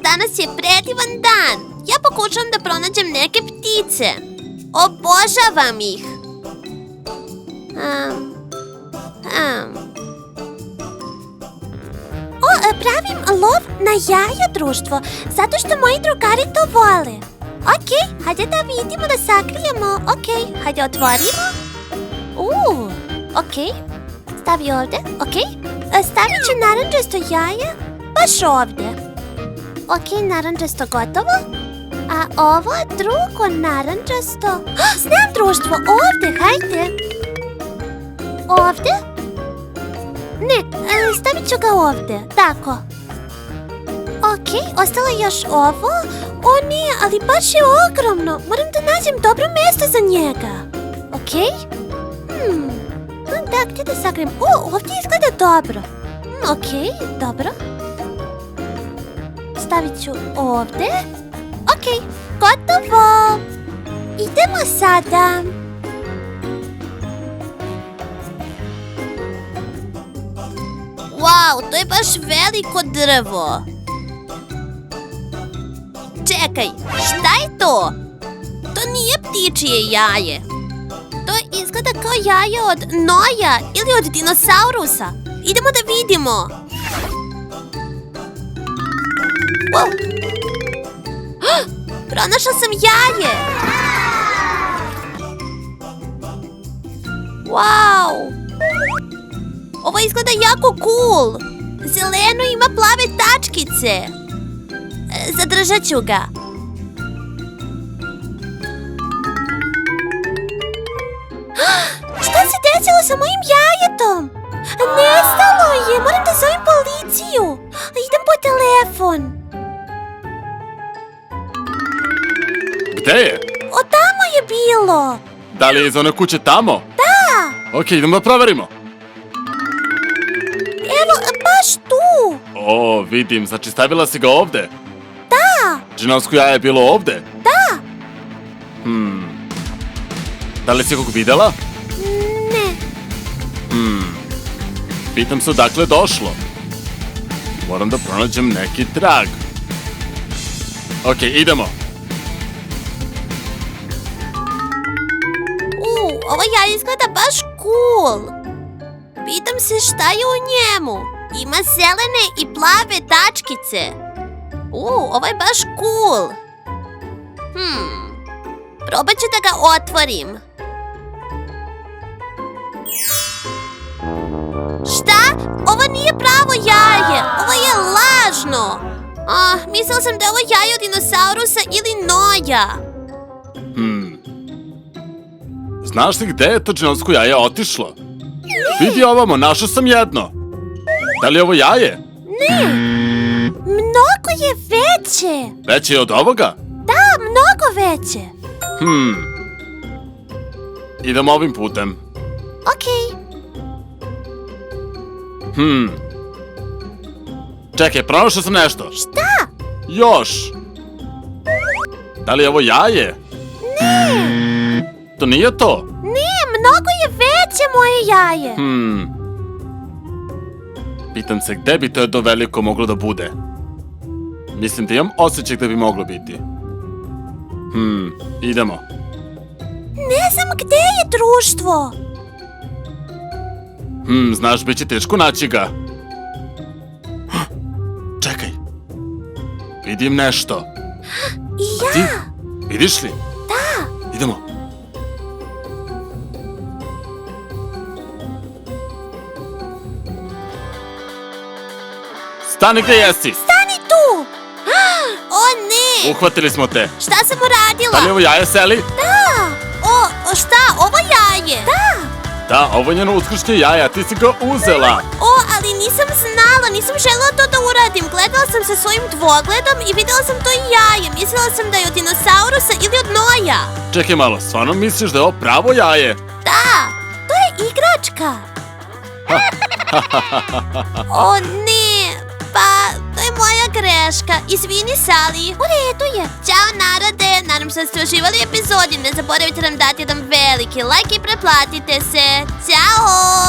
Danas je predivan dan. Ja pokušavam da pronađem neke ptice. Obožavam ih. Pravim lov na jaja, društvo, zato što moji drugari to vole. Ok, hajde da vidimo, da sakrijemo. Ok, hajde otvorimo. Ok, stavi ovde. Ok, stavit ću naranđasto jaje baš ovde. Ok, naranđasto gotovo. A ovo drugo naranđasto... Znam, društvo, ovde, hajde. Ovde? Ne, stavit ću ga ovde, tako. Ok, ostalo je još ovo. O nije, ali baš je ogromno. Moram da nađem dobro mesto za njega. Ok? Da, gdje da sakrijem? Ovdje izgleda dobro. Ok, dobro. Stavit ću ovde. Ok, gotovo. Idemo sada. Wow, to je baš veliko drvo. Čekaj, šta je to? To nije ptičije jaje. To izgleda kao jaje od noja ili od dinosaurusa. Idemo da vidimo. Wow. Pronašla sam jaje. Wow. Ovo izgleda jako cool. Zeleno ima plave tačkice. Zadržat ću ga. Šta se desilo sa mojim jajetom? Nestalo je. Moram da zovem policiju. Idem po telefon. Gde je? Tamo je bilo. Da li je iz one kuće tamo? Da. Ok, idemo da proverimo. Evo, baš tu. O, vidim, znači stavila si ga ovde? Da. Džinovsko jaje je bilo ovde? Da. Da li si kog videla? Ne. Pitam se odakle je došlo. Moram da pronađem neki trag. Ok, idemo. Ovo jaje izgleda baš cool. Pitam se šta je u njemu. Ima zelene i plave tačkice. Ovo je baš cool. Probat ću da ga otvorim. Šta? Ovo nije pravo jaje. Ovo je lažno. Mislila sam da je ovo jaje od dinosaurusa ili noja. Znaš li gde je to džinovsko jaje otišlo? Vidi ovamo, našao sam jedno. Da li je ovo jaje? Ne. Mnogo je veće. Veće je od ovoga? Da, mnogo veće. Idemo ovim putem. Ok. Čekaj, pronašao sam nešto. Šta? Još. Da li je ovo jaje? Ne. To nije to? Ne, mnogo je veće moje jaje. Pitam se gde bi to jedno veliko moglo da bude. Mislim da imam osjećaj gde bi moglo biti. Idemo. Ne znam gde je društvo. Znaš, bit će teško naći ga. Čekaj. Vidim nešto. I ja. Ti? Vidiš li? Da. Idemo. Stani gde jesi. Stani tu. O ne. Uhvatili smo te. Šta sam uradila? Da li je ovo jaje, Salli? Da. Šta? Ovo jaje? Da. Da, ovo je njeno uskršnje jaje, a ti si ga uzela. Ali nisam znala, nisam želela to da uradim. Gledala sam sa svojim dvogledom i videla sam to jaje. Mislila sam da je od dinosaurusa ili od noja. Čekaj malo, stvarno misliš da je ovo pravo jaje? Da, to je igračka. O ne, pa to je moja greška. Izvini, Salli. U redu je. Ćao narode, nadam se da ste uživali u epizodi. Ne zaboravite nam dati jedan veliki like i pretplatite se. Ćao!